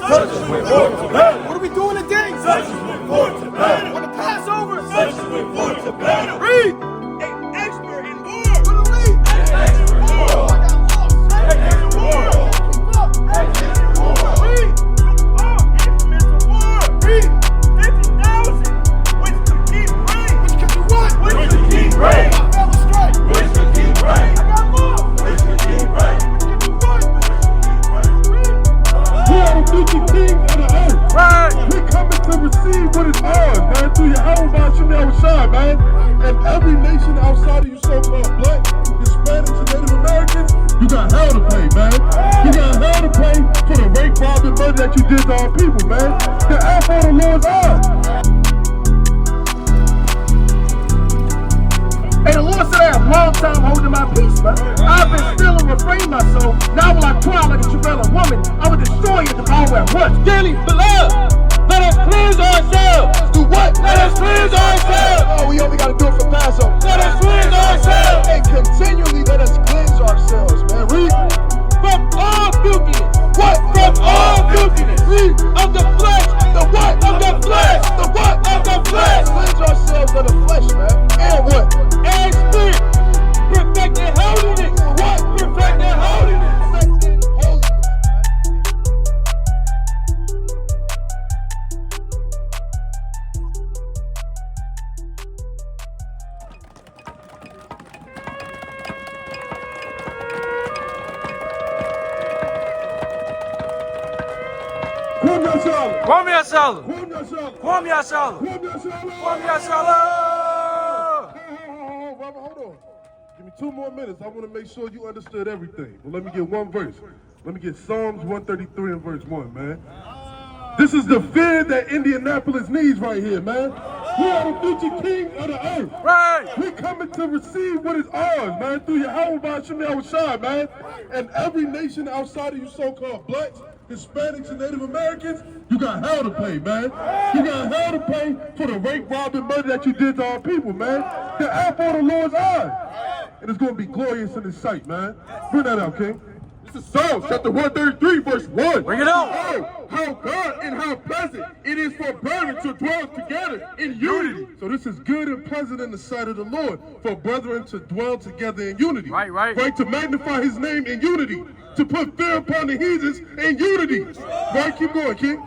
Such as went forth to battle. What are we doing today? Such as went forth to battle. On the Passover. Such as went forth to battle. Read. An expert in war. What do we read? Expert in war. I got lost. Expert in war. Keep up. Expert in war. Read. All instruments of war. Read. 50,000 which could keep rain. Which could do what? Which could keep rain. I fell astray. Which could keep rain. I got lost. Which could keep rain. Which could do what? We are the future kings of the earth. Right. We coming to receive what is ours, man, through your Abominations, man. And every nation outside of you so-called black, Hispanics, and Native Americans, you got hell to pay, man. You got hell to pay for the rape, rob, and murder that you did to our people, man. The apple of the Lord's eye. Hey, the Lord said I have a long time holding my peace, man. I've been still and refrained my soul. Now will I cry like a travailing woman. I will destroy it, devour at once. Dearly beloved, let us cleanse ourselves. Do what? Let us cleanse ourselves. Oh, we only got to do it for Passover. Let us cleanse ourselves And continually let us cleanse ourselves, man. Read. from all filthiness. What? From all filthiness Read. of the flesh. The what? Of the flesh. The what? Of the flesh. Cleanse ourselves of the flesh, man. And what? And spirit. Perfecting holiness. What? Perfecting holiness. Perfecting holiness, man. Come your salad. Come here, Charlotte. Come your salad. Come here, Charlotte. Come your salad. Come here, Charlotte. Robert, hold on. Give me 2 more minutes. I want to make sure you understood everything. But let me get one verse. Let me get Psalms 133 and verse 1, man. This is the fear that Indianapolis needs right here, man. We are the future kings of the earth. Right. We coming to receive what is ours, man, through your Abominations, man. And every nation outside of you so-called blacks, Hispanics, and Native Americans, you got hell to pay, man. You got hell to pay for the rape, rob, and murder that you did to our people, man. The apple of the Lord's eye. And it's going to be glorious in His sight, man. Bring that out, King. This is Psalms chapter 133, verse 1. Bring it out. Oh, how God and how pleasant it is for brethren to dwell together in unity. So this is good and pleasant in the sight of the Lord, for brethren to dwell together in unity. Right. Right, to magnify His name in unity, to put fear upon the heathens in unity. Right, keep going, King.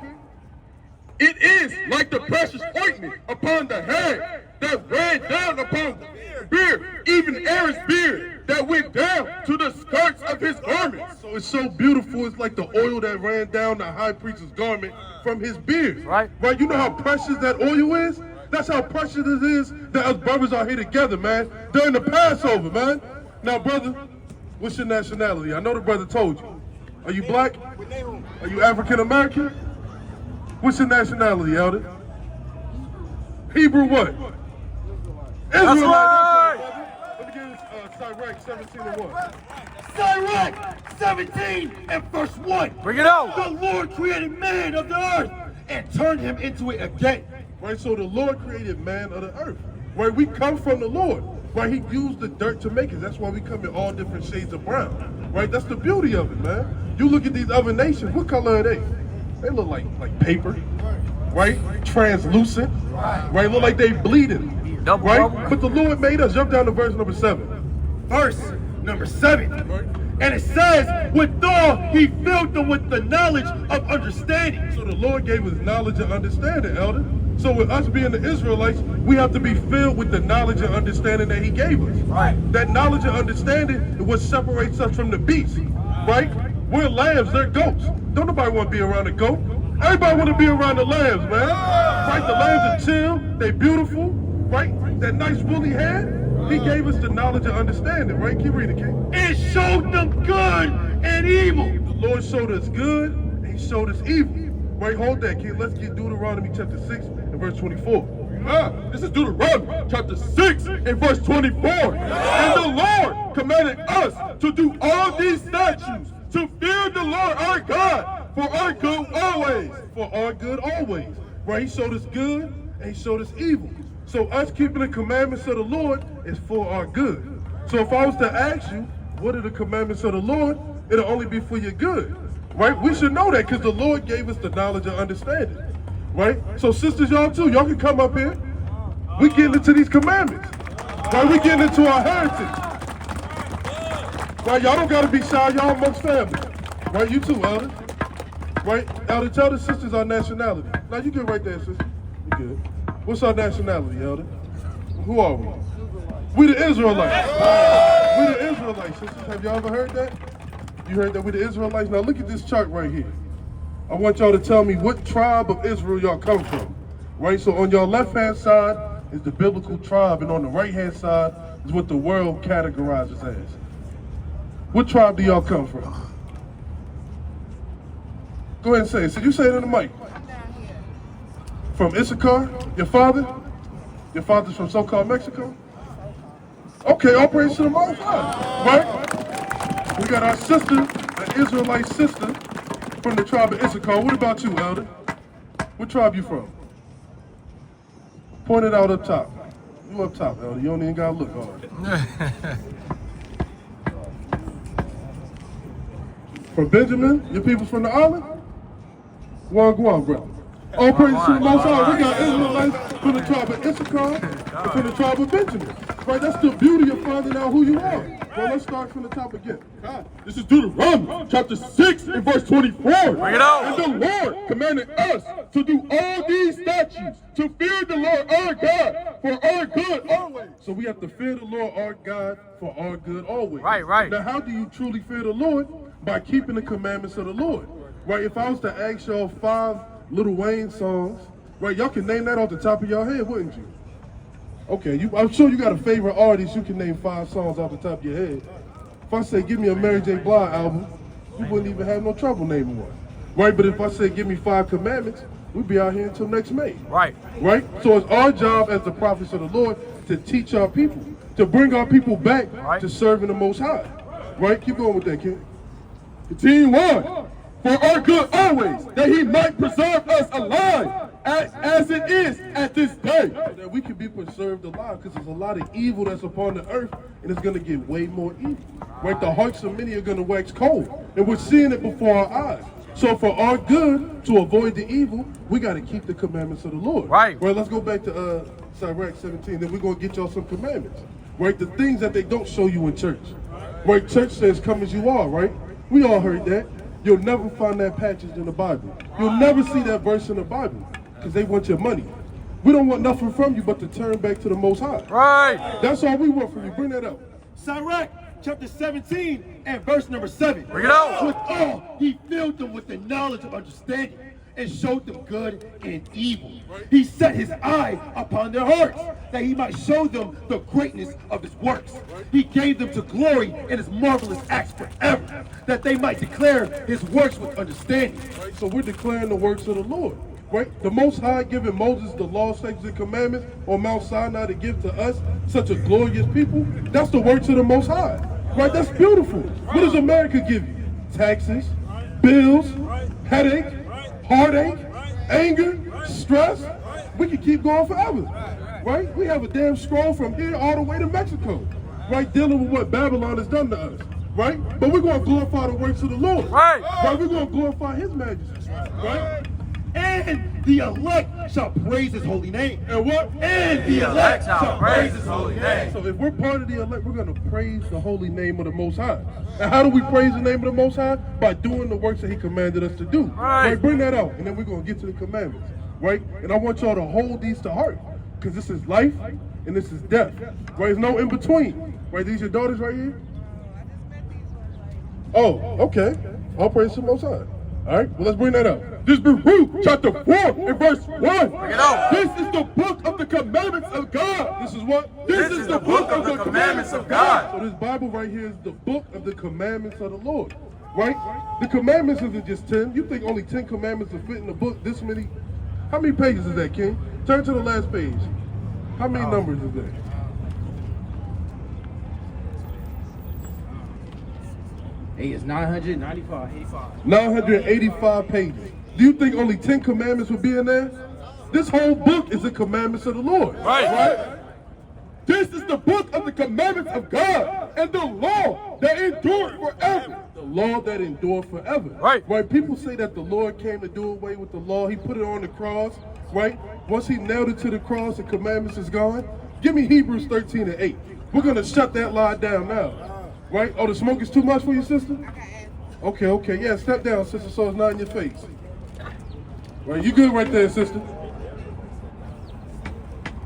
It is like the precious ointment upon the head that ran down upon the beard, even Aaron's beard that went down to the skirts of his garments. So it's so beautiful. It's like the oil that ran down the high priest's garment from his beard. Right. You know how precious that oil is? That's how precious it is that us brothers are here together, man, during the Passover, man. Now, brother, what's your nationality? I know the brother told you. Are you black? Are you African American? What's your nationality, elder? Hebrew what? That's Israelite. right. Let me get Sirach 17 and 1. Sirach 17 and verse 1. Bring it out. The Lord created man of the earth and turned him into it again. Right, so the Lord created man of the earth. Right, we come from the Lord. Right, He used the dirt to make it. That's why we come in all different shades of brown. Right, that's the beauty of it, man. You look at these other nations, what color are they? They look like paper, right? Translucent, right? Look like they bleeding, Double right? bubble. But the Lord made us. Jump down to verse number 7. Verse number 7. And it says, withal he filled them with the knowledge of understanding. So the Lord gave us knowledge and understanding, elder. So with us being the Israelites, we have to be filled with the knowledge and understanding that He gave us. Right. That knowledge and understanding is what separates us from the beast, right? We're lambs, they're goats. Don't nobody want to be around a goat. Everybody want to be around the lambs, man. Right? The lambs are chill, they beautiful, right? That nice woolly hair. He gave us the knowledge and understanding, right? Keep reading, King. It showed them good and evil. The Lord showed us good, and He showed us evil. Right, hold that, King. Let's get Deuteronomy chapter 6 and verse 24. This is Deuteronomy chapter 6 and verse 24. And the Lord commanded us to do all these statutes, to fear the Lord our God, for our good always. For our good always. Right, He showed us good, and He showed us evil. So us keeping the commandments of the Lord is for our good. So if I was to ask you, what are the commandments of the Lord? It'll only be for your good. Right? We should know that because the Lord gave us the knowledge and understanding. Right? So sisters, y'all too, y'all can come up here. We getting into these commandments. Right? We getting into our heritage. Right? Y'all don't gotta be shy, y'all amongst family. Right? You too, Elder. Right? Elder, tell the sisters our nationality. Now you good right there, sister. You good. What's our nationality, Elder? Who are we? We the Israelites. We the Israelites, sisters. Have y'all ever heard that? You heard that we the Israelites? Now look at this chart right here. I want y'all to tell me what tribe of Israel y'all come from. Right? So on your left-hand side is the biblical tribe, and on the right-hand side is what the world categorizes as. What tribe do y'all come from? Go ahead and say it. So you say it in the mic. From Issachar? Your father? Your father's from so-called Mexico? Okay, all praise to the Most High. Right? We got our sister, an Israelite sister from the tribe of Issachar. What about you, Elder? What tribe you from? Point it out up top. You up top, Elder. You don't even gotta look hard. From Benjamin? Your people's from the island? Wagwan, brother. All praise to the Most High. We got Israelites from the tribe of Issachar and from the tribe of Benjamin. Right, that's the beauty of finding out who you are. Well, let's start from the top again. This is Deuteronomy chapter 6 and verse 24. Bring it out. And the Lord commanded us to do all these statutes, to fear the Lord our God for our good always. So we have to fear the Lord our God for our good always. Right. Now, how do you truly fear the Lord? By keeping the commandments of the Lord. Right, if I was to ask y'all 5 Lil Wayne songs, right, y'all can name that off the top of your head, wouldn't you? Okay, I'm sure you got a favorite artist, you can name 5 songs off the top of your head. If I say, give me a Mary J. Blige album, you wouldn't even have no trouble naming one. Right, but if I say, give me 5 commandments, we'd be out here until next May. Right. Right? So it's our job as the prophets of the Lord to teach our people, to bring our people back to serving the Most High. Right? Keep going with that, kid. Continue on. For our good always, that he might preserve us alive, as it is at this day. So that we can be preserved alive, because there's a lot of evil that's upon the earth, and it's going to get way more evil. Right? The hearts of many are going to wax cold, and we're seeing it before our eyes. So for our good, to avoid the evil, we got to keep the commandments of the Lord. Right. Right, let's go back to Sirach 17, then we're going to get y'all some commandments. Right, the things that they don't show you in church. Right, church says, come as you are, right? We all heard that. You'll never find that passage in the Bible. You'll never see that verse in the Bible because they want your money. We don't want nothing from you but to turn back to the Most High. Right. That's all we want from you. Bring that up. Sirach chapter 17 and verse number 7. Bring it out. With all, he filled them with the knowledge of understanding and showed them good and evil. He set his eye upon their hearts, that he might show them the greatness of his works. He gave them to glory in his marvelous acts forever, that they might declare his works with understanding. Right? So we're declaring the works of the Lord. Right? The Most High giving Moses the law, statutes, and commandments on Mount Sinai to give to us, such a glorious people. That's the works of the Most High. Right? That's beautiful. What does America give you? Taxes, bills, headache, heartache, anger, stress. We can keep going forever. Right? We have a damn scroll from here all the way to Mexico. Right? Dealing with what Babylon has done to us. Right? But we're going to glorify the works of the Lord. Right. Right? We're going to glorify his majesty. Right? And the elect shall praise his holy name. And what? And the elect shall praise his holy name. So if we're part of the elect, we're going to praise the holy name of the Most High. And how do we praise the name of the Most High? By doing the works that he commanded us to do. Right. Bring that out, and then we're going to get to the commandments. Right? And I want y'all to hold these to heart, because this is life and this is death. Right? There's no in between. Right? These your daughters right here? Oh, okay. All praise to the Most High. All right, well, let's bring that up. This is Baruch chapter 4 and verse 1. Bring it out. This is the book of the commandments of God. This is what? This is the book of the commandments of God. So this Bible right here is the book of the commandments of the Lord. Right? The commandments isn't just 10. You think only 10 commandments will fit in the book this many? How many pages is that, King? Turn to the last page. How many numbers is that? It's 995. 985 pages. Do you think only 10 commandments would be in there? This whole book is the commandments of the Lord. Right. This is the book of the commandments of God and the law that endures forever. The law that endured forever. Right. Right? People say that the Lord came to do away with the law. He put it on the cross, right? Once he nailed it to the cross, the commandments is gone. Give me Hebrews 13:8. We're going to shut that lie down now. Right? Oh, the smoke is too much for you, sister? Okay. Yeah, step down, sister, so it's not in your face. Right, you good right there, sister?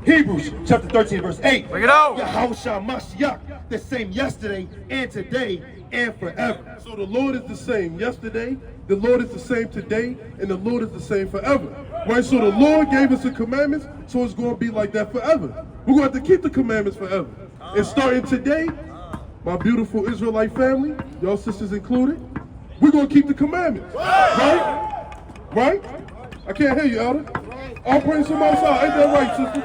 Hebrews chapter 13, verse 8. Bring it out. Yahushua Mashiach, the same yesterday and today and forever. So the Lord is the same yesterday, the Lord is the same today, and the Lord is the same forever. Right? So the Lord gave us the commandments, so it's going to be like that forever. We're going to have to keep the commandments forever. And starting today, my beautiful Israelite family, y'all sisters included, we're going to keep the commandments. Right? Right? I can't hear you, Elder. All praise to the Most High. Ain't that right, sister?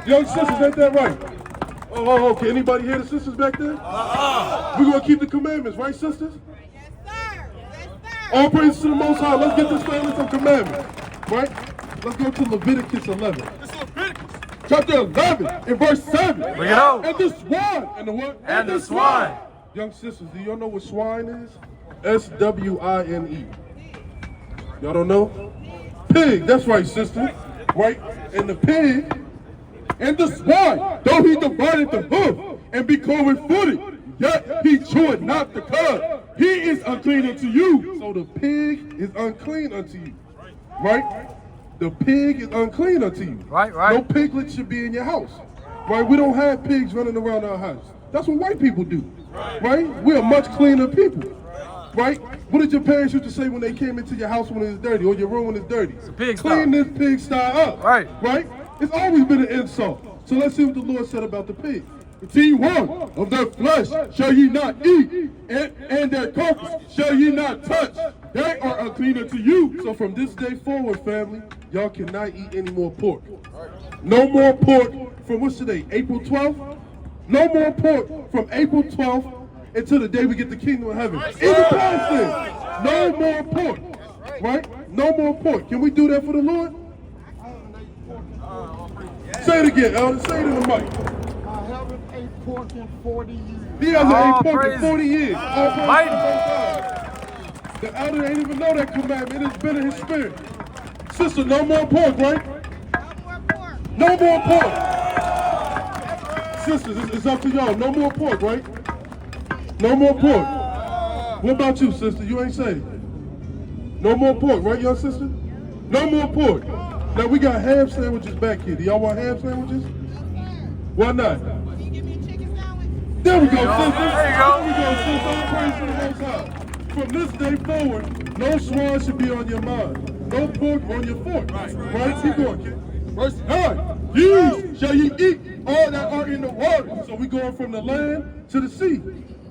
Young sisters, ain't that right? Oh, okay. Anybody hear the sisters back there? We're going to keep the commandments, right, sisters? Yes, sir. Yes, sir. All praise to the Most High. Let's get this family some commandments, right? Let's go to Leviticus 11. This is Leviticus. Chapter 11 and verse 7. Bring it out. And the swine. And the what? And the swine. Young sisters, do y'all know what swine is? S-W-I-N-E. Y'all don't know? Pig. That's right, sister. Right? And the pig and the swine, though he divided the hoof and be cloven-footed, yet he cheweth not the cud. He is unclean unto you. So the pig is unclean unto you. Right? The pig is unclean unto you. Right. No piglet should be in your house. Right? We don't have pigs running around our house. That's what white people do. Right? We are much cleaner people. Right? What did your parents used to say when they came into your house when it's dirty or your room when it's dirty? Clean this pigsty up. Right. Right? It's always been an insult. So let's see what the Lord said about the pig. T1 of their flesh shall ye not eat, and their carcass shall ye not touch. They are unclean unto you. So from this day forward, family, y'all cannot eat any more pork. No more pork from what's today? April 12th? No more pork from April 12th until the day we get the kingdom of heaven. Even past then, no more pork. Right? No more pork. Can we do that for the Lord? Say it again, Elder. Say it in the mic. I haven't ate pork in 40 years. He hasn't ate pork in praise 40 years. All praise to the Mighty. Most High. The elder ain't even know that commandment. It has been in his spirit. Sister, no more pork, right? No more pork. No more pork. Sisters, it's up to y'all. No more pork, right? No more pork. What about you, sister? You ain't saying it. No more pork, right, young sister? No more pork. Now we got ham sandwiches back here. Do y'all want ham sandwiches? Why not? Can you give me a chicken sandwich? There we go, sister. There you go. There we go, sister. All praise to the Most High. From this day forward, no swine should be on your mind. No pork on your fork. Right? Keep going, kid. Verse 9. Ye shall ye eat all that are in the water. So we going from the land to the sea.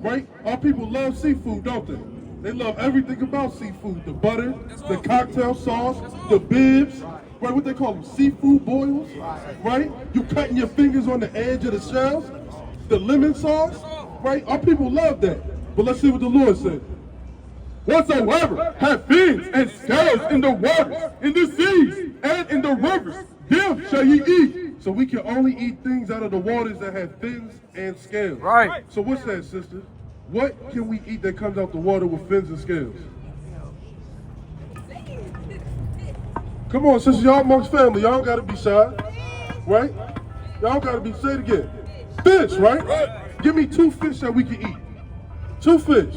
Right? Our people love seafood, don't they? They love everything about seafood. The butter, the cocktail sauce, the bibs. Right, what they call them, seafood boils, right? You cutting your fingers on the edge of the shells, the lemon sauce, right? Our people love that. But let's see what the Lord said. Whatsoever have fins and scales in the waters, in the seas, and in the rivers, them shall ye eat. So we can only eat things out of the waters that have fins and scales. Right. So what's that, sisters? What can we eat that comes out the water with fins and scales? Come on, sisters, y'all amongst family. Y'all don't gotta be shy, right? Y'all gotta be, say it again. Fish, right? Give me 2 fish that we can eat. 2 fish.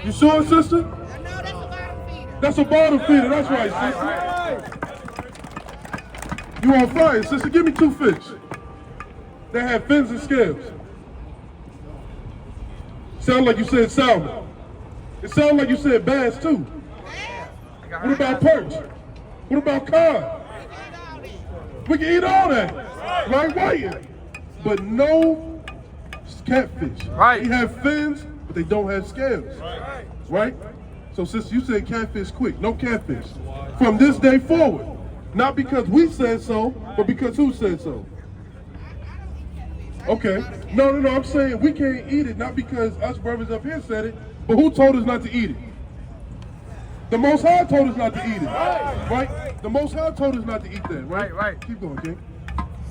You sure, sister? I know that's a bottom feeder. That's a bottom feeder, that's right, sister. You on fire, sister? Give me 2 fish. They have fins and scales. Sound like you said salmon. It sounds like you said bass too. What about perch? What about cod? We can eat all that. Right, white. But no catfish. Right. They have fins, but they don't have scales. Right? So sister, you said catfish quick. No catfish. From this day forward. Not because we said so, but because who said so? Okay. No, I'm saying we can't eat it, not because us brothers up here said it, but who told us not to eat it? The Most High told us not to eat it. Right? The Most High told us not to eat that, right? Right. Keep going, King.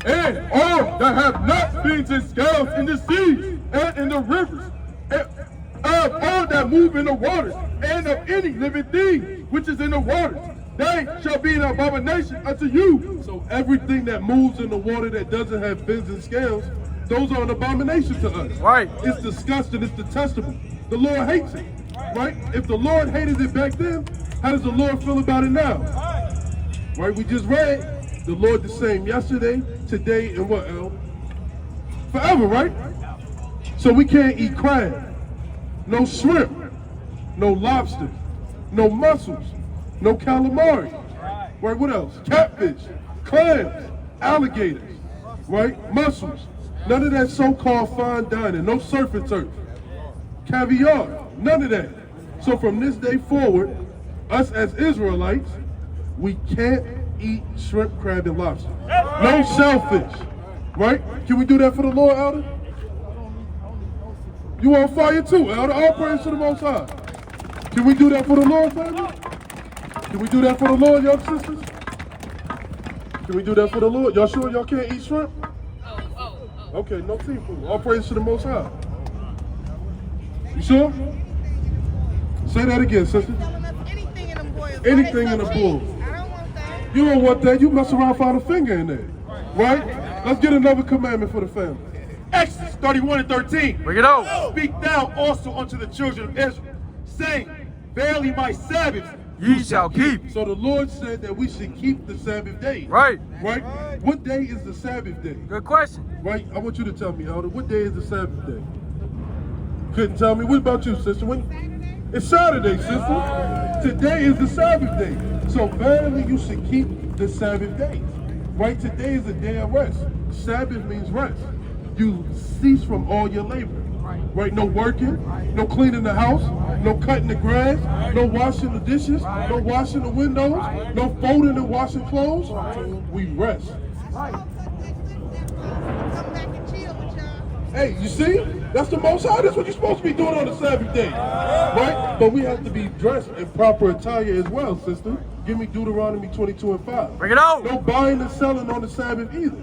And all that have not fins and scales in the seas and in the rivers, as of all that move in the waters, and of any living thing which is in the waters. They shall be an abomination unto you. So everything that moves in the water that doesn't have fins and scales, those are an abomination to us. Right. It's disgusting. It's detestable. The Lord hates it. Right? If the Lord hated it back then, how does the Lord feel about it now? Right? We just read the Lord the same yesterday, today, and what else? Forever, right? So we can't eat crab, no shrimp, no lobster, no mussels, no calamari. Right? What else? Catfish, clams, alligators, right? Mussels. None of that so-called fine dining. No surf and turf. Caviar. None of that. So from this day forward, us as Israelites, we can't eat shrimp, crab, and lobster. No shellfish. Right? Can we do that for the Lord, Elder? You on fire too, Elder. All praise to the Most High. Can we do that for the Lord, family? Can we do that for the Lord, young sisters? Can we do that for the Lord? Y'all sure y'all can't eat shrimp? Okay, no seafood. All praise to the Most High. You sure? Say that again, sister. Telling us anything in them boils. Anything in the bowl. I don't want that. You don't want that. You mess around, find a finger in there. Right? Let's get another commandment for the family. Exodus 31:13. Bring it out. Speak thou also unto the children of Israel, saying, Verily my Sabbaths Ye shall keep. So the Lord said that we should keep the Sabbath day. Right. Right? What day is the Sabbath day? Good question. Right? I want you to tell me, Elder, what day is the Sabbath day? Couldn't tell me. What about you, sister? It's Saturday, sister. Today is the Sabbath day. So verily you should keep the Sabbath days. Right? Today is a day of rest. Sabbath means rest. You cease from all your labor. Right? No working, no cleaning the house, no cutting the grass, no washing the dishes, no washing the windows, no folding and washing clothes. We rest. Come back and chill with y'all. Hey, you see? That's the Most High. That's what you're supposed to be doing on the Sabbath day. Right? But we have to be dressed in proper attire as well, sister. Give me Deuteronomy 22:5. Bring it out. No buying and selling on the Sabbath either.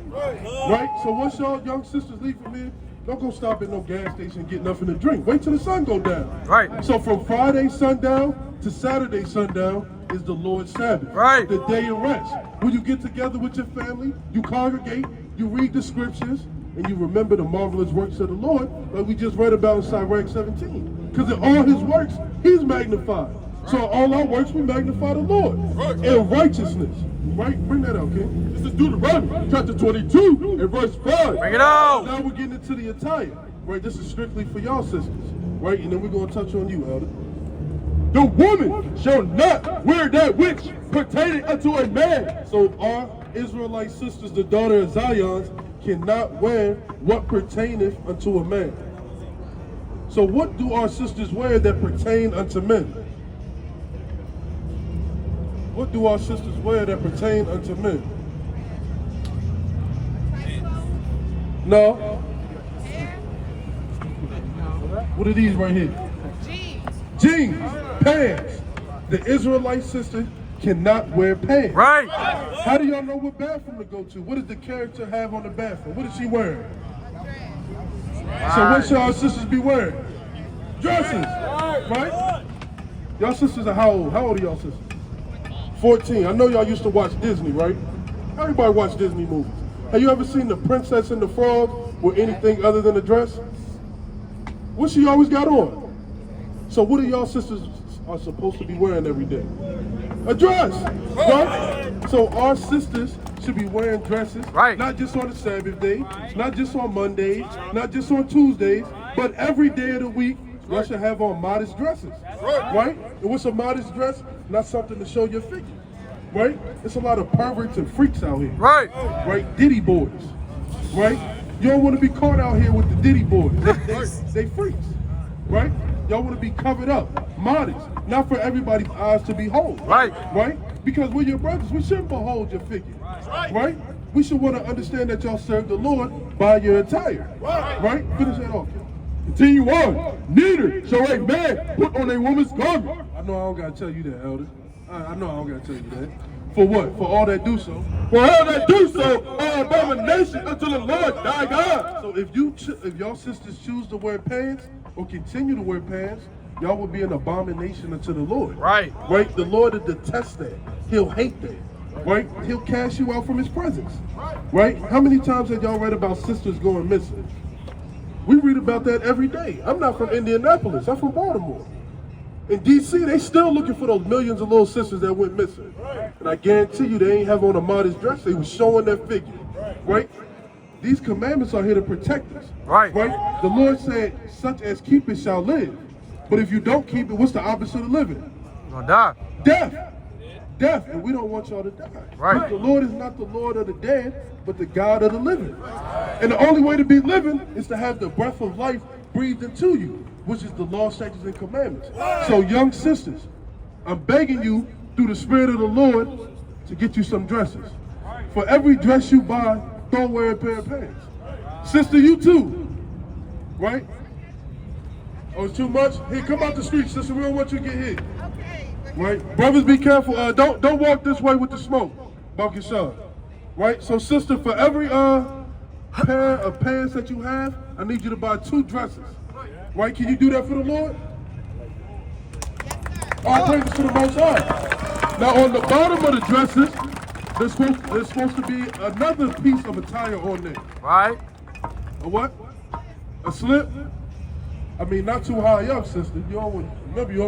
Right? So once y'all young sisters leave from here, don't go stop at no gas station and get nothing to drink. Wait till the sun go down. Right. So from Friday sundown to Saturday sundown is the Lord's Sabbath. Right. The day of rest. When you get together with your family, you congregate, you read the scriptures, and you remember the marvelous works of the Lord, like we just read about in Sirach 17. Because in all his works, he's magnified. So in all our works, we magnify the Lord. In righteousness. Right? Bring that out, King. This is Deuteronomy chapter 22 and verse 5. Bring it out. Now we're getting into the attire. Right? This is strictly for y'all sisters. Right? And then we're going to touch on you, Elder. The woman shall not wear that which pertaining unto a man. So our Israelite sisters, the daughter of Zion, cannot wear what pertaineth unto a man. So what do our sisters wear that pertain unto men? What do our sisters wear that pertain unto men? No. What are these right here? Jeans, pants. The Israelite sister cannot wear pants. Right. How do y'all know what bathroom to go to? What does the character have on the bathroom? What is she wearing? So what should our sisters be wearing? Dresses, right? Y'all sisters are how old? How old are y'all sisters? 14. I know y'all used to watch Disney, right? Everybody watch Disney movies. Have you ever seen The Princess and the Frog with anything other than a dress? What she always got on? So what do y'all sisters are supposed to be wearing every day? A dress, right? So our sisters should be wearing dresses, right? Not just on the Sabbath day, not just on Mondays, not just on Tuesdays, but every day of the week, y'all should have on modest dresses, right? And what's a modest dress? Not something to show your figure, right? It's a lot of perverts and freaks out here, right? Right? Diddy boys, right? You don't want to be caught out here with the Diddy boys. They freaks, right? Y'all want to be covered up, modest, not for everybody's eyes to behold. Right. Right? Because we're your brothers, we shouldn't behold your figure. Right? We should want to understand that y'all serve the Lord by your attire. Right? Finish that off. Continue on. Neither shall a man put on a woman's garment. I know I don't got to tell you that, Elder. I know I don't got to tell you that. For what? For all that do so. For all that do so are abomination unto the Lord thy God. So if y'all sisters choose to wear pants or continue to wear pants, y'all will be an abomination unto the Lord. Right. Right? The Lord will detest that. He'll hate that. Right? He'll cast you out from his presence. Right? How many times have y'all read about sisters going missing? We read about that every day. I'm not from Indianapolis. I'm from Baltimore. In D.C., they still looking for those millions of little sisters that went missing. And I guarantee you they ain't have on a modest dress. They was showing their figure. Right? These commandments are here to protect us. Right. Right? The Lord said, such as keep it shall live. But if you don't keep it, what's the opposite of living? You're gonna die. Death. Death. And we don't want y'all to die. Right. The Lord is not the Lord of the dead, but the God of the living. And the only way to be living is to have the breath of life breathed into you, which is the law, statutes, and commandments. So young sisters, I'm begging you through the Spirit of the Lord to get you some dresses. For every dress you buy, don't wear a pair of pants. Sister, you too. Right? Oh, it's too much? Here, come out the street, sister. We don't want you to get hit. Okay. Right? Brothers, be careful. Don't walk this way with the smoke. Balk your son. Right? So, sister, for every pair of pants that you have, I need you to buy 2 dresses. Right? Can you do that for the Lord? All praises to the Most High. Now, on the bottom of the dresses, there's supposed to be another piece of attire on there. Right. A what? A slip? I mean, not too high up, sister. You don't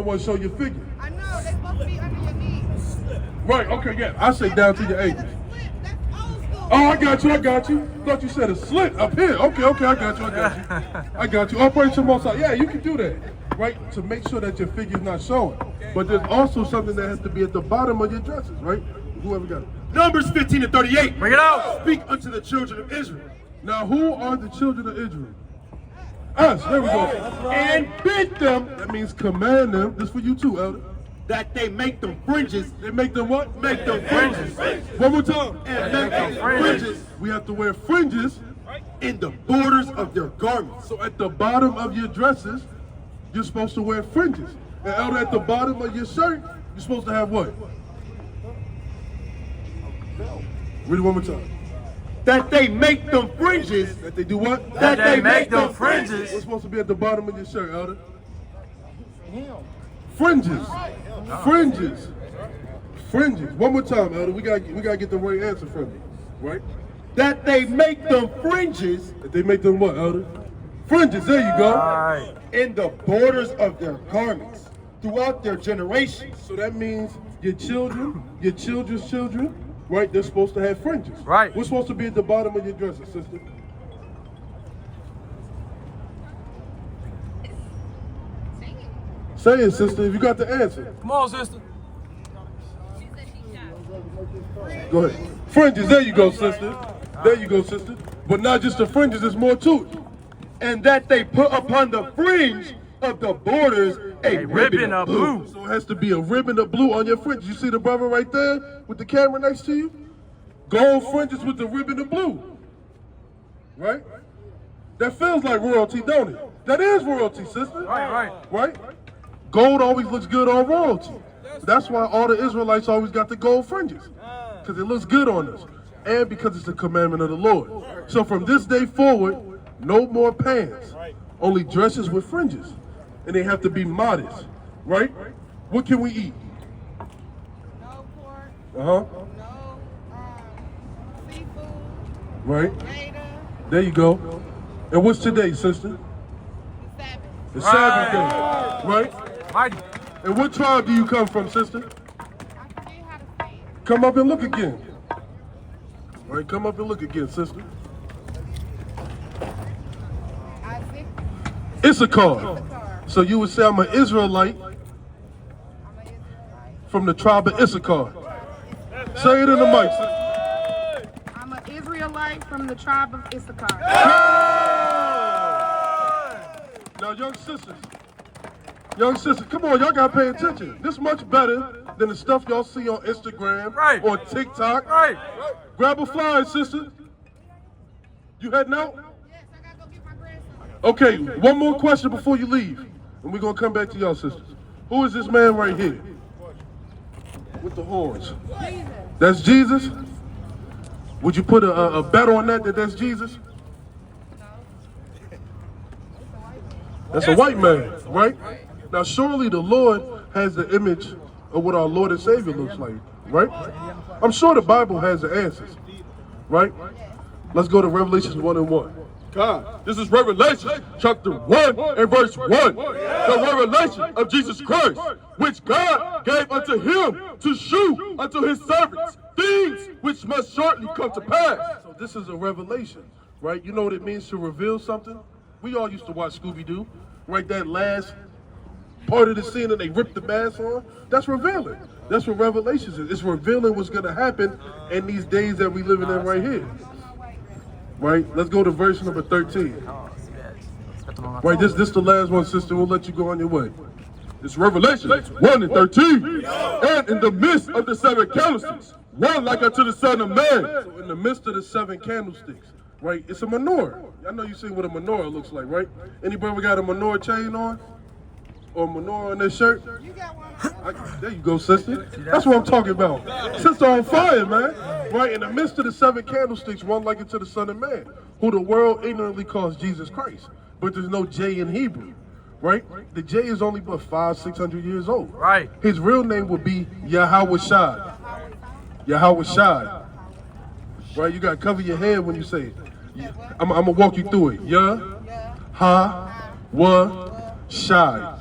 want to show your figure. I know, they're supposed to be under your knees. Right, okay, yeah. I say down to your ankles. That's old school. Oh, I got you. Thought you said a slit up here. Okay, I got you. I got you. All praise to the Most High. Yeah, you can do that. Right, to make sure that your figure's not showing. But there's also something that has to be at the bottom of your dresses, right? Whoever got it. Numbers 15-38. Bring it out. Speak unto the children of Israel. Now, who are the children of Israel? Us. There we go. And bid them That means command them. This for you too, elder. that they make them fringes. They make them what? Make them fringes. One more time. And make them fringes We have to wear fringes. in the borders of their garments. So at the bottom of your dresses, you're supposed to wear fringes. And elder, at the bottom of your shirt, you're supposed to have what? Read it one more time. That they make them fringes. That they do what? That they make them fringes. What's supposed to be at the bottom of your shirt, elder? Fringes. Fringes. Fringes. One more time, elder. We gotta get the right answer from you, right? That they make them fringes That they make them what, elder? Fringes. There you go. Right. in the borders of their garments throughout their generations. So that means your children, your children's children, right? They're supposed to have fringes. Right. What's supposed to be at the bottom of your dresses, sister? Say it, sister, if you got the answer. Come on, sister. Go ahead. Fringes, there you go, sister. There you go, sister. But not just the fringes, there's more to it. And that they put upon the fringe of the borders a ribbon of blue. So it has to be a ribbon of blue on your fringes. You see the brother right there with the camera next to you? Gold fringes with the ribbon of blue. Right? That feels like royalty, don't it? That is royalty, sister. Right. Right? Gold always looks good on royalty. That's why all the Israelites always got the gold fringes. Because it looks good on us. And because it's the commandment of the Lord. So from this day forward, no more pants. Only dresses with fringes. And they have to be modest. Right? What can we eat? No pork, Uh-huh. no seafood, Right? gator, There you go. And what's today, sister? the Sabbath. The Sabbath day. Right? Mighty. And what tribe do you come from, sister? I forget how to say it. Come up and look again. Right, come up and look again, sister. Isaac, Issachar. So you would say I'm an Israelite I'm an Israelite. from the tribe of Issachar. Say it in the mic, sister. I'm an Israelite from the tribe of Issachar. Now, young sisters, come on, y'all gotta pay attention. This is much better than the stuff y'all see on Instagram Right. or TikTok. Right. Grab a flyer, sister. You heading out? Yes, I gotta go get my grandson. Okay, one more question before you leave. And we're gonna come back to y'all, sisters. Who is this man right here? With the horns. Jesus. That's Jesus? Would you put a bet on that that's Jesus? That's a white man, right? Now, surely the Lord has the image of what our Lord and Savior looks like, right? I'm sure the Bible has the answers, right? Let's go to Revelations 1:1. God, this is Revelation chapter 1 and verse 1. The revelation of Jesus Christ, which God gave unto him to shew unto his servants things which must shortly come to pass. So this is a revelation, right? You know what it means to reveal something? We all used to watch Scooby-Doo, right? That last part of the scene and they rip the mask on. That's revealing. That's what Revelations is. It's revealing what's going to happen in these days that we living in right here. Right? Let's go to verse number 13. Right, this the last one, sister. We'll let you go on your way. It's Revelation 1 and 13. And in the midst of the 7 candlesticks, one like unto the Son of Man. So in the midst of the 7 candlesticks, right, it's a menorah. I know you see what a menorah looks like, right? Anybody got a menorah chain on? Or a menorah on their shirt? You got one. There you go, sister. That's what I'm talking about. Sister on fire, man. Right, in the midst of the 7 candlesticks, one like it to the Son of Man, who the world ignorantly calls Jesus Christ. But there's no J in Hebrew, right? The J is only but 500-600 years old. Right. His real name would be Yahweh Shai. Yahweh Shai. Right, you gotta cover your head when you say it. I'm gonna walk you through it. Shai.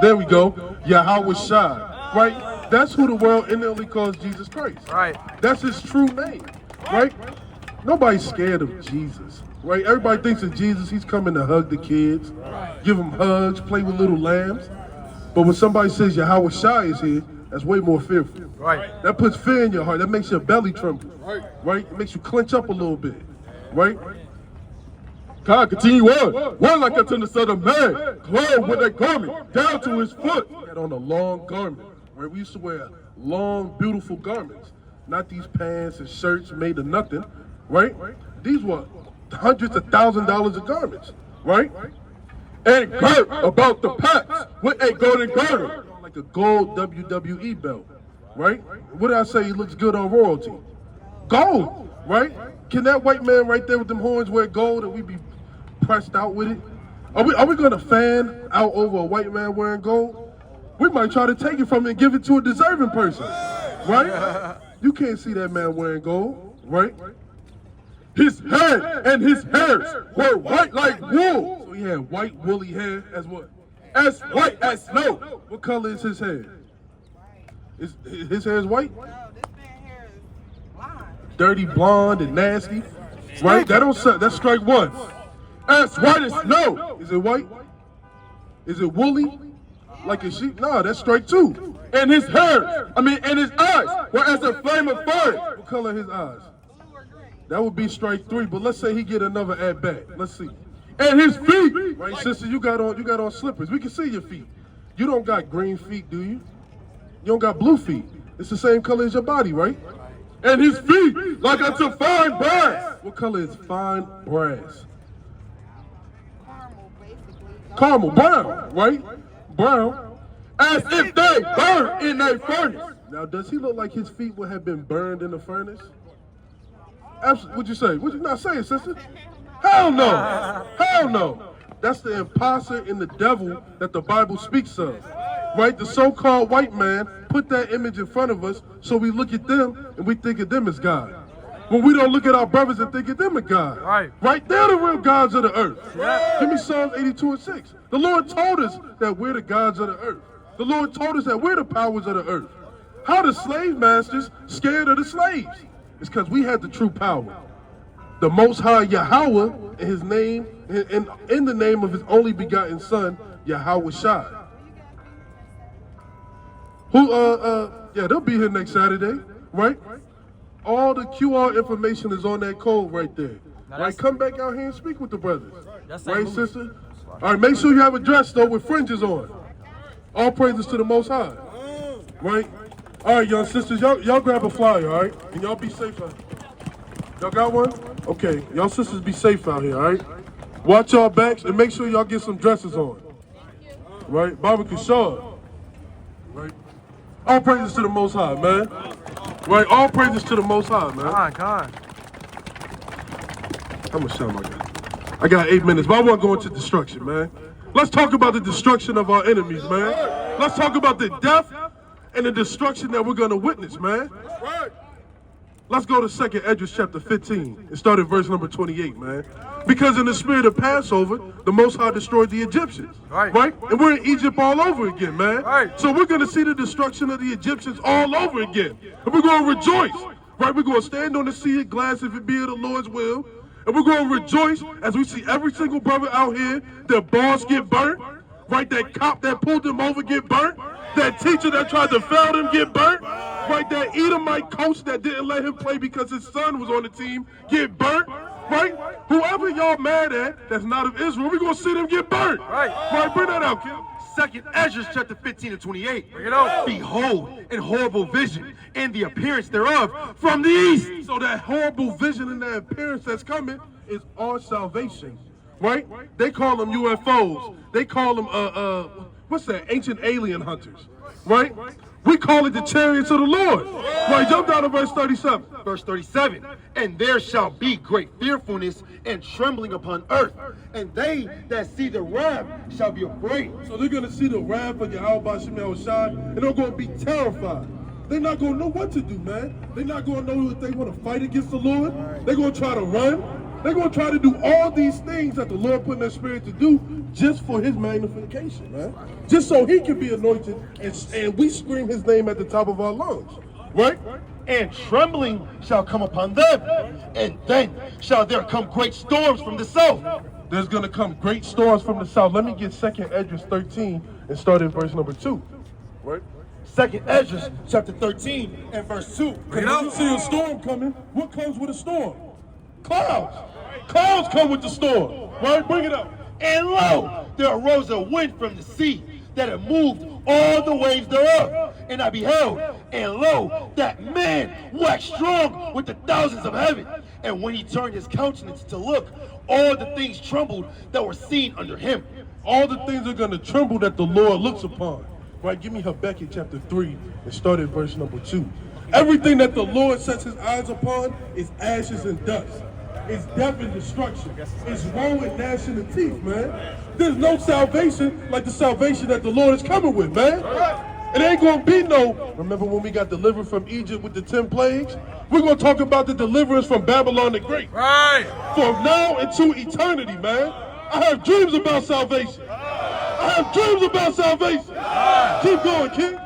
There we go. Yahweh Shai. Right? That's who the world innately calls Jesus Christ. Right. That's his true name. Right? Nobody's scared of Jesus. Right? Everybody thinks of Jesus, he's coming to hug the kids, give them hugs, play with little lambs. But when somebody says Yahweh Shai is here, that's way more fearful. Right. That puts fear in your heart. That makes your belly tremble. Right? It makes you clench up a little bit. Right? God, continue on. One like unto the Son of Man, clothed with a garment down to his foot. He had on a long garment. Right? We used to wear long, beautiful garments. Not these pants and shirts made of nothing. Right? These were hundreds of $1,000s of garments. Right? And girt about the paps with a golden girdle. Like a gold WWE belt. Right? What did I say? He looks good on royalty. Gold. Right? Can that white man right there with them horns wear gold and we be pressed out with it? Are we gonna fan out over a white man wearing gold? We might try to take it from him and give it to a deserving person, right? You can't see that man wearing gold, right? His head and his hairs were white like wool. So he had white woolly hair as what? As white as snow. What color is his hair? His hair is white? No, this man's hair is blonde. Dirty, blonde, and nasty, right? That's strike one. As white as snow. Is it white? Is it woolly? Like a sheep? No, that's strike 2. And his hair, and his eyes were as a flame of fire. What color are his eyes? Blue or green? That would be strike 3, but let's say he get another at bat. Let's see. And his feet. Right, sister, you got on slippers. We can see your feet. You don't got green feet, do you? You don't got blue feet. It's the same color as your body, right? And his feet like unto fine brass. What color is fine brass? Caramel, basically. Caramel, brown, right? Brown. As if they burned in a furnace. Now, does he look like his feet would have been burned in the furnace? Absolutely. What'd you say? What'd you not say, sister? Hell no. Hell no. That's the imposter and the devil that the Bible speaks of. Right? The so-called white man put that image in front of us so we look at them and we think of them as God. When we don't look at our brothers and think of them as God. Right. Right? They're the real gods of the earth. Give me Psalms 82 and 6. The Lord told us that we're the gods of the earth. The Lord told us that we're the powers of the earth. How the slave masters scared of the slaves? It's because we had the true power. The Most High Yahweh in his name, in the name of his only begotten son, Yahweh Shai. Yeah, they'll be here next Saturday, right? All the QR information is on that code right there. Right, come back out here and speak with the brothers. Right, sister? All right, make sure you have a dress, though, with fringes on. All praises to the Most High. Right? All right, young sisters, y'all grab a flyer, all right? And y'all be safe out here. Y'all got one? Okay, y'all sisters be safe out here, all right? Watch y'all backs and make sure y'all get some dresses on. Right? Baba Kishar. Right? All praises to the Most High, man. Right? All praises to the Most High, man. Come on. How much time I got? I got 8 minutes, but I want to go into destruction, man. Let's talk about the destruction of our enemies, man. Let's talk about the death and the destruction that we're going to witness, man. Let's go to 2nd Esdras chapter 15 and start at verse number 28, man. Because in the spirit of Passover, the Most High destroyed the Egyptians, right? And we're in Egypt all over again, man. So we're going to see the destruction of the Egyptians all over again. And we're going to rejoice, right? We're going to stand on the sea of glass if it be of the Lord's will. And we're going to rejoice as we see every single brother out here, their boss get burnt, right? That cop that pulled them over get burnt. That teacher that tried to fail them get burnt. Right? That Edomite coach that didn't let him play because his son was on the team get burnt. Right? Whoever y'all mad at that's not of Israel, we're going to see them get burnt. Right? Bring that out, kid. 2nd Esdras chapter 15 and 28. Bring it out. Behold, an horrible vision, and the appearance thereof from the east. So that horrible vision and that appearance that's coming is our salvation. Right? They call them UFOs. They call them, what's that? Ancient alien hunters. Right? We call it the chariots of the Lord. Right, jump down to verse 37. Verse 37. And there shall be great fearfulness and trembling upon earth. And they that see the wrath shall be afraid. So they're going to see the wrath of Yahweh Shemel Shai, and they're going to be terrified. They're not going to know what to do, man. They're not going to know if they want to fight against the Lord. They're going to try to run. They're going to try to do all these things that the Lord put in their spirit to do just for his magnification, man. Just so he can be anointed and we scream his name at the top of our lungs, right? And trembling shall come upon them, and then shall there come great storms from the south. There's going to come great storms from the south. Let me get 2nd Esdras 13 and start at verse number 2, right? 2nd Esdras chapter 13 and verse 2. When you see a storm coming, what comes with a storm? Clouds. Clouds come with the storm, right? Bring it up. And lo, there arose a wind from the sea that had moved all the waves thereof. And I beheld, and lo, that man waxed strong with the thousands of heaven. And when he turned his countenance to look, all the things trembled that were seen under him. All the things are going to tremble that the Lord looks upon. Right? Give me Habakkuk chapter 3 and start at verse number 2. Everything that the Lord sets his eyes upon is ashes and dust. It's death and destruction. It's woe and gnashing of teeth, man. There's no salvation like the salvation that the Lord is coming with, man. It ain't going to be no, remember when we got delivered from Egypt with the 10 plagues? We're going to talk about the deliverance from Babylon the Great. Right. From now into eternity, man. I have dreams about salvation. I have dreams about salvation. Keep going, kid.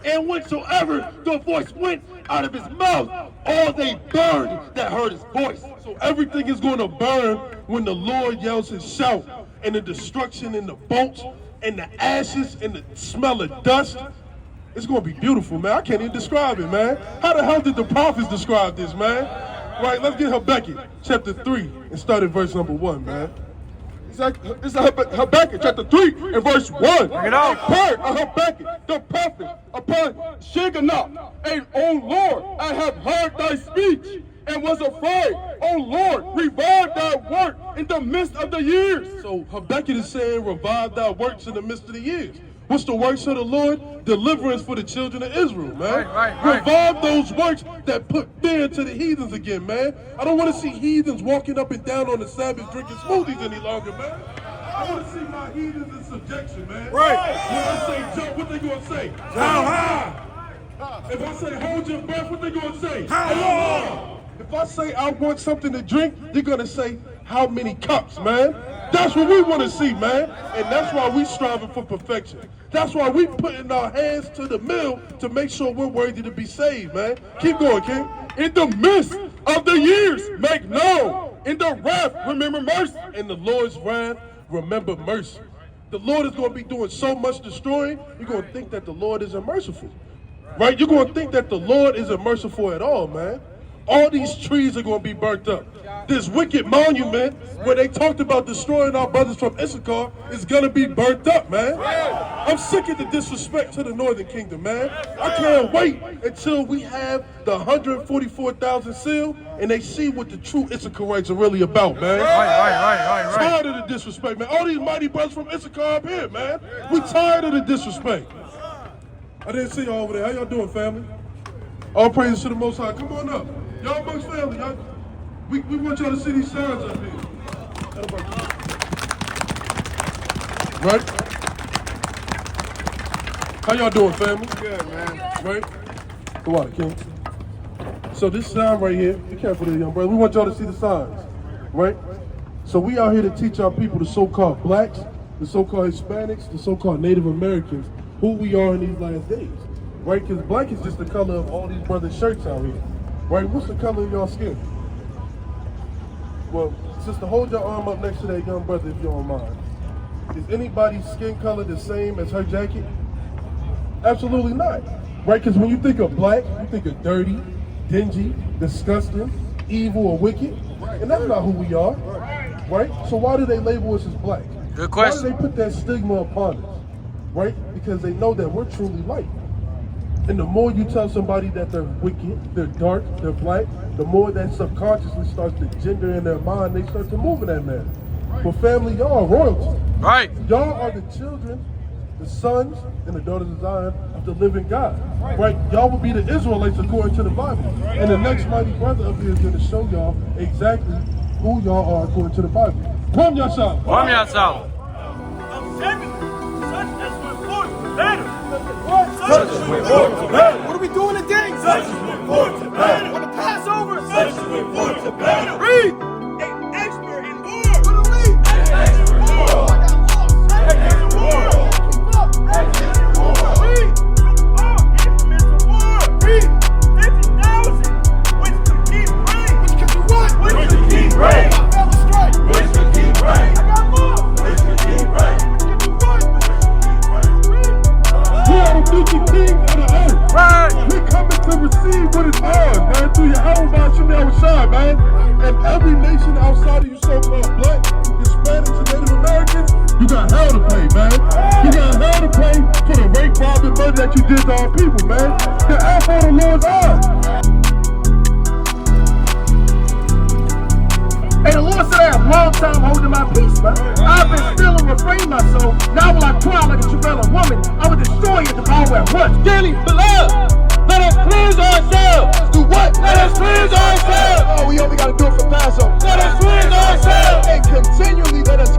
And whensoever the voice went out of his mouth, all they burned that heard his voice. So everything is going to burn when the Lord yells his shout, and the destruction and the bolts and the ashes and the smell of dust. It's going to be beautiful, man. I can't even describe it, man. How the hell did the prophets describe this, man? Right, let's get Habakkuk chapter 3 and start at verse number 1, man. It's Habakkuk chapter 3 and verse 1. Bring it out. Part of Habakkuk, the prophet, upon Shiganah, and O Lord, I have heard thy speech and was afraid. O Lord, revive thy work in the midst of the years. So Habakkuk is saying, revive thy works in the midst of the years. What's the works of the Lord? Deliverance for the children of Israel, man. Right. Revive those works that put fear to the heathens again, man. I don't want to see heathens walking up and down on the Sabbath drinking smoothies any longer, man. I want to see my heathens in subjection, man. Right. When I say jump, what they going to say? How high? If I say hold your breath, what they going to say? How long? If I say I want something to drink, they're going to say how many cups, man. That's what we want to see, man. And that's why we striving for perfection. That's why we putting our hands to the mill to make sure we're worthy to be saved, man. Keep going, King. In the midst of the years, make known. In the wrath, remember mercy. In the Lord's wrath, remember mercy. The Lord is going to be doing so much destroying, you're going to think that the Lord isn't merciful. Right? You're going to think that the Lord isn't merciful at all, man. All these trees are going to be burnt up. This wicked monument where they talked about destroying our brothers from Issachar is going to be burnt up, man. I'm sick of the disrespect to the Northern Kingdom, man. I can't wait until we have the 144,000 sealed and they see what the true Issacharites are really about, man. Right. Tired of the disrespect, man. All these mighty brothers from Issachar up here, man. We tired of the disrespect. I didn't see y'all over there. How y'all doing, family? All praises to the Most High. Come on up. Y'all amongst family, y'all. We want y'all to see these signs up here. right? How y'all doing, family? Good, man. Right? The water, King. So this sign right here, be careful there, young brother. We want y'all to see the signs, right? So we out here to teach our people, the so-called blacks, the so-called Hispanics, the so-called Native Americans, who we are in these last days, right? Because black is just the color of all these brothers' shirts out here, right? What's the color of y'all skin? Well, sister, hold your arm up next to that young brother if you don't mind. Is anybody's skin color the same as her jacket? Absolutely not, right? Because when you think of black, you think of dirty, dingy, disgusting, evil, or wicked, and that's not who we are, right? So why do they label us as black? Good question. Why do they put that stigma upon us, right? Because they know that we're truly light. And the more you tell somebody that they're wicked, they're dark, they're black, the more that subconsciously starts to gender in their mind, they start to move in that manner. But family, y'all are royalty. Right. Y'all are the children, the sons, and the daughters of Zion of the living God. Right? Y'all will be the Israelites according to the Bible. And the next mighty brother up here is going to show y'all exactly who y'all are according to the Bible. Come yourself. Come yourself. What are we doing today? On the Passover. Read. An expert in war. What do we? Expert in war. Expert in war. Read. Infamous in war. Read. 50,000. Which could keep rain. Which could do what? Which could keep rain. I fell straight. Which could keep rain. I got more. Which could keep rain. Which could do what? Read. We are the future kings of the earth. Right. We're coming to receive what is ours, man, through your Abominations, man. And every nation outside of you so-called black, Hispanics, and Native Americans, you got hell to pay, man. You got hell to pay for the rape, rob, and murder that you did to our people, man. The F on the Lord's eye. Hey, the Lord said I have a long time holding my peace, man. I've been still and refrained myself. Now will I cry like a travailing woman. I will destroy and devour at once. Dearly beloved, let us cleanse ourselves. Do what? Let us cleanse ourselves. Oh, we only got to do it for Passover. Let us cleanse ourselves. And continually let us